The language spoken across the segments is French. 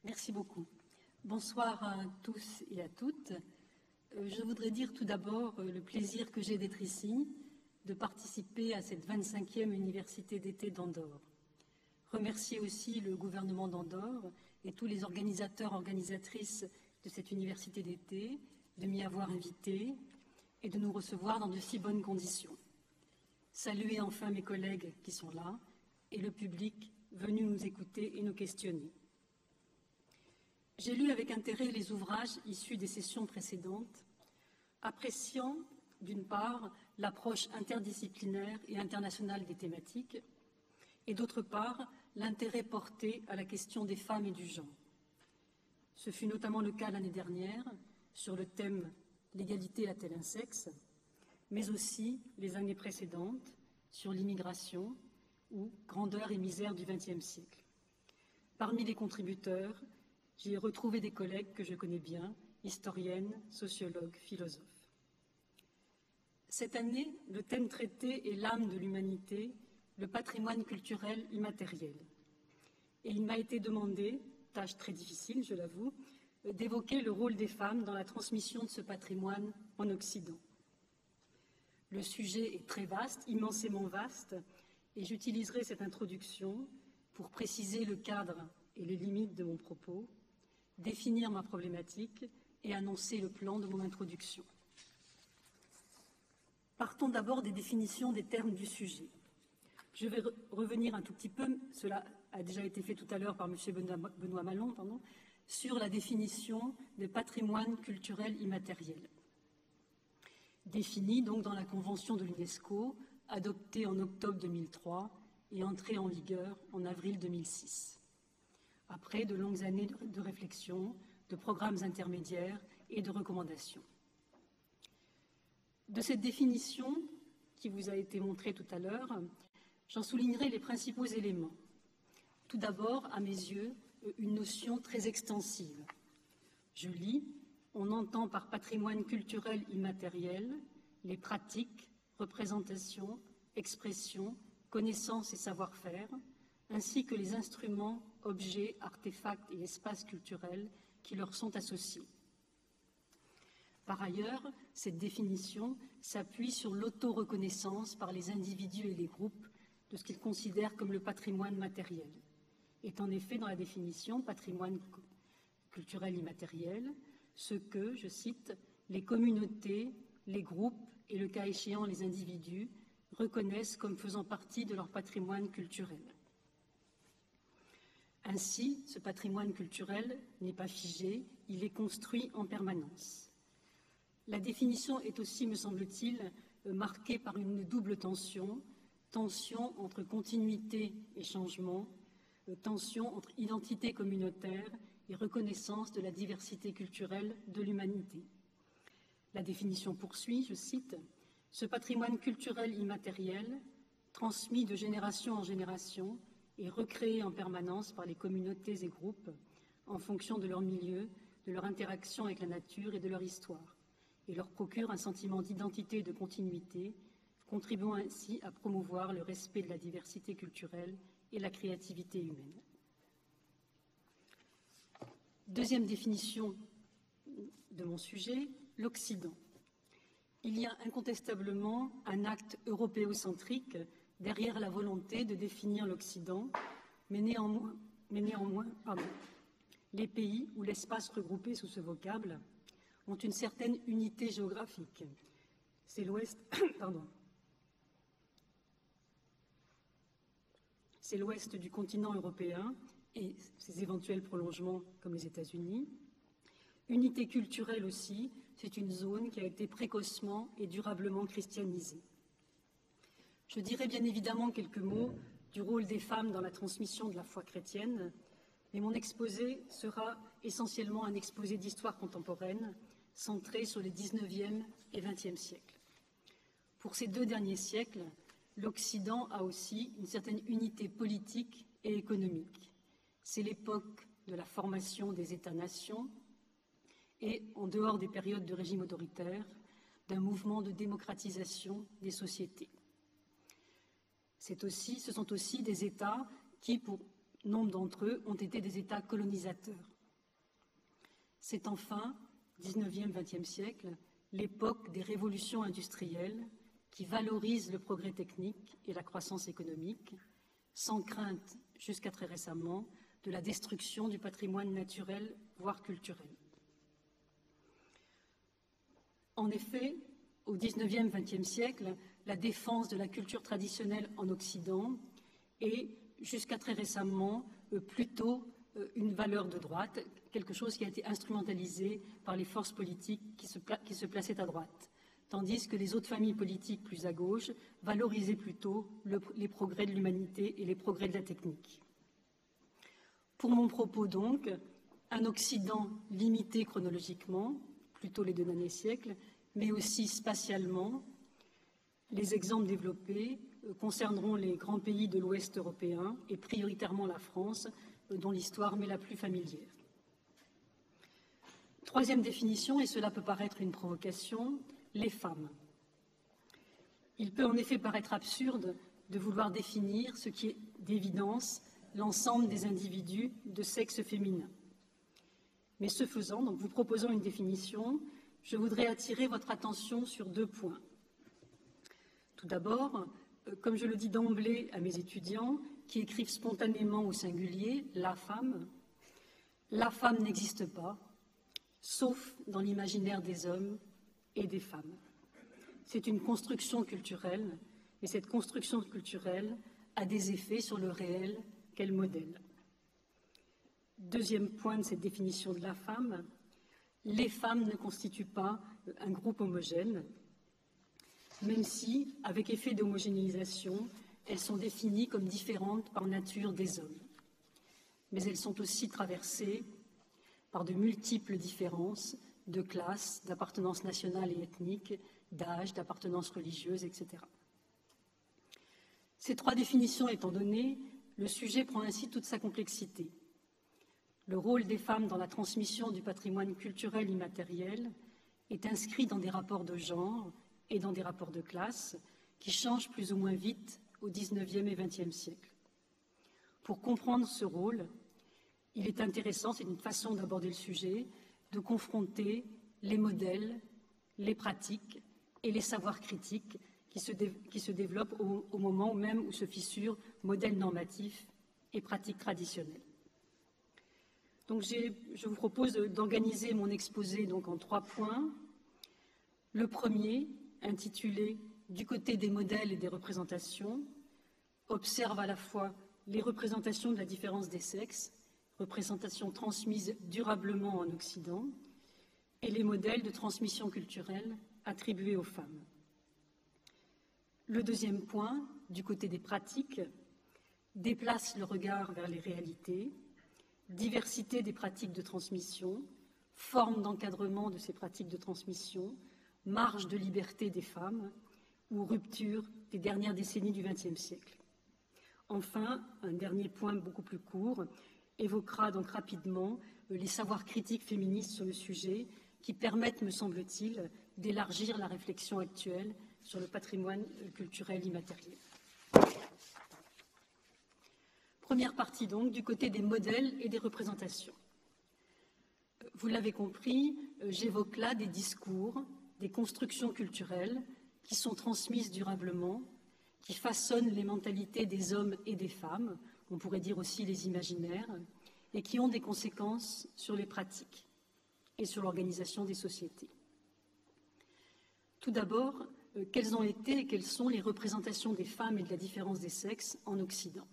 Merci beaucoup. Bonsoir à tous et à toutes. Je voudrais dire tout d'abord le plaisir que j'ai d'être ici, de participer à cette 25e université d'été d'Andorre. Remercier aussi le gouvernement d'Andorre et tous les organisateurs, organisatrices de cette université d'été de m'y avoir invité et de nous recevoir dans de si bonnes conditions. Saluer enfin mes collègues qui sont là et le public venu nous écouter et nous questionner. J'ai lu avec intérêt les ouvrages issus des sessions précédentes, appréciant d'une part l'approche interdisciplinaire et internationale des thématiques et d'autre part l'intérêt porté à la question des femmes et du genre. Ce fut notamment le cas l'année dernière sur le thème « L'égalité a-t-elle un sexe ?», mais aussi les années précédentes sur l'immigration ou « Grandeur et misère du XXe siècle ». Parmi les contributeurs, j'y ai retrouvé des collègues que je connais bien, historiennes, sociologues, philosophes. Cette année, le thème traité est l'âme de l'humanité, le patrimoine culturel immatériel. Et il m'a été demandé, tâche très difficile, je l'avoue, d'évoquer le rôle des femmes dans la transmission de ce patrimoine en Occident. Le sujet est très vaste, immensément vaste, et j'utiliserai cette introduction pour préciser le cadre et les limites de mon propos, définir ma problématique et annoncer le plan de mon introduction. Partons d'abord des définitions des termes du sujet. Je vais revenir un tout petit peu, cela a déjà été fait tout à l'heure par M. Benoît Malon, sur la définition des patrimoines culturels immatériels. Définie donc dans la Convention de l'UNESCO, adoptée en octobre 2003 et entrée en vigueur en avril 2006. Après de longues années de réflexion, de programmes intermédiaires et de recommandations. De cette définition, qui vous a été montrée tout à l'heure, j'en soulignerai les principaux éléments. Tout d'abord, à mes yeux, une notion très extensive. Je lis, on entend par patrimoine culturel immatériel les pratiques, représentations, expressions, connaissances et savoir-faire, ainsi que les instruments, objets, artefacts et espaces culturels qui leur sont associés. Par ailleurs, cette définition s'appuie sur l'auto-reconnaissance par les individus et les groupes de ce qu'ils considèrent comme le patrimoine matériel. Est en effet dans la définition patrimoine culturel immatériel ce que, je cite, les communautés, les groupes et le cas échéant les individus reconnaissent comme faisant partie de leur patrimoine culturel. Ainsi, ce patrimoine culturel n'est pas figé, il est construit en permanence. La définition est aussi, me semble-t-il, marquée par une double tension, tension entre continuité et changement, tension entre identité communautaire et reconnaissance de la diversité culturelle de l'humanité. La définition poursuit, je cite, « Ce patrimoine culturel immatériel, transmis de génération en génération, et recréé en permanence par les communautés et groupes en fonction de leur milieu, de leur interaction avec la nature et de leur histoire, et leur procure un sentiment d'identité et de continuité, contribuant ainsi à promouvoir le respect de la diversité culturelle et la créativité humaine. » Deuxième définition de mon sujet, l'Occident. Il y a incontestablement un acte européocentrique derrière la volonté de définir l'Occident, mais néanmoins les pays ou l'espace regroupé sous ce vocable ont une certaine unité géographique. C'est l'Ouest, c'est l'Ouest du continent européen et ses éventuels prolongements comme les États-Unis. Unité culturelle aussi, c'est une zone qui a été précocement et durablement christianisée. Je dirai bien évidemment quelques mots du rôle des femmes dans la transmission de la foi chrétienne, mais mon exposé sera essentiellement un exposé d'histoire contemporaine, centré sur les 19e et 20e siècles. Pour ces deux derniers siècles, l'Occident a aussi une certaine unité politique et économique. C'est l'époque de la formation des États-nations et, en dehors des périodes de régime autoritaire, d'un mouvement de démocratisation des sociétés. Ce sont aussi des États qui, pour Nombre d'entre eux ont été des États colonisateurs. C'est enfin, 19e, 20e siècle, l'époque des révolutions industrielles qui valorisent le progrès technique et la croissance économique, sans crainte, jusqu'à très récemment, de la destruction du patrimoine naturel, voire culturel. En effet, au 19e, 20e siècle, la défense de la culture traditionnelle en Occident est, jusqu'à très récemment, plutôt une valeur de droite, quelque chose qui a été instrumentalisé par les forces politiques qui se plaçaient à droite, tandis que les autres familles politiques plus à gauche valorisaient plutôt les progrès de l'humanité et les progrès de la technique. Pour mon propos donc, un Occident limité chronologiquement, plutôt les 2 derniers siècles, mais aussi spatialement. Les exemples développés concerneront les grands pays de l'Ouest européen et prioritairement la France, dont l'histoire m'est la plus familière. Troisième définition, et cela peut paraître une provocation, les femmes. Il peut en effet paraître absurde de vouloir définir ce qui est d'évidence l'ensemble des individus de sexe féminin. Mais ce faisant, donc vous proposant une définition, je voudrais attirer votre attention sur 2 points. Tout d'abord, comme je le dis d'emblée à mes étudiants qui écrivent spontanément au singulier « la femme » n'existe pas, sauf dans l'imaginaire des hommes et des femmes. C'est une construction culturelle, et cette construction culturelle a des effets sur le réel qu'elle modèle. Deuxième point de cette définition de la femme, les femmes ne constituent pas un groupe homogène, même si, avec effet d'homogénéisation, elles sont définies comme différentes par nature des hommes. Mais elles sont aussi traversées par de multiples différences de classe, d'appartenance nationale et ethnique, d'âge, d'appartenance religieuse, etc. Ces 3 définitions étant données, le sujet prend ainsi toute sa complexité. Le rôle des femmes dans la transmission du patrimoine culturel immatériel est inscrit dans des rapports de genre et dans des rapports de classe qui changent plus ou moins vite au XIXe et XXe siècle. Pour comprendre ce rôle, il est intéressant, c'est une façon d'aborder le sujet, de confronter les modèles, les pratiques et les savoirs critiques qui se développent au moment même où se fissurent modèles normatifs et pratiques traditionnelles. Donc je vous propose d'organiser mon exposé donc en 3 points. Le premier, intitulé « Du côté des modèles et des représentations », observe à la fois les représentations de la différence des sexes, représentations transmises durablement en Occident, et les modèles de transmission culturelle attribués aux femmes. Le deuxième point, du côté des pratiques, déplace le regard vers les réalités, diversité des pratiques de transmission, forme d'encadrement de ces pratiques de transmission, marge de liberté des femmes ou rupture des dernières décennies du XXe siècle. Enfin, un dernier point beaucoup plus court évoquera donc rapidement les savoirs critiques féministes sur le sujet qui permettent, me semble-t-il, d'élargir la réflexion actuelle sur le patrimoine culturel immatériel. Première partie donc, du côté des modèles et des représentations. Vous l'avez compris, j'évoque là des discours, des constructions culturelles qui sont transmises durablement, qui façonnent les mentalités des hommes et des femmes, on pourrait dire aussi les imaginaires, et qui ont des conséquences sur les pratiques et sur l'organisation des sociétés. Tout d'abord, quelles ont été et quelles sont les représentations des femmes et de la différence des sexes en Occident?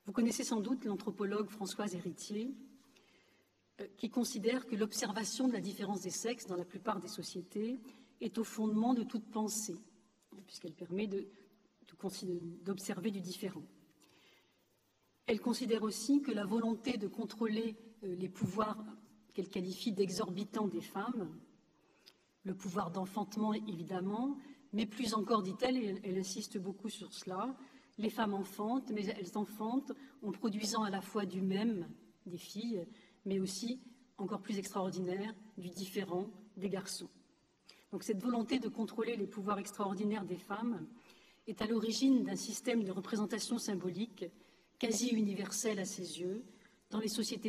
Vous connaissez sans doute l'anthropologue Françoise Héritier, qui considère que l'observation de la différence des sexes dans la plupart des sociétés est au fondement de toute pensée, puisqu'elle permet d'observer du différent. Elle considère aussi que la volonté de contrôler les pouvoirs qu'elle qualifie d'exorbitants des femmes, le pouvoir d'enfantement évidemment, mais plus encore, dit-elle, et elle insiste beaucoup sur cela, les femmes enfantent, mais elles enfantent en produisant à la fois du même, des filles, mais aussi, encore plus extraordinaire, du différent, des garçons. Donc cette volonté de contrôler les pouvoirs extraordinaires des femmes est à l'origine d'un système de représentation symbolique quasi universelle à ses yeux, dans les sociétés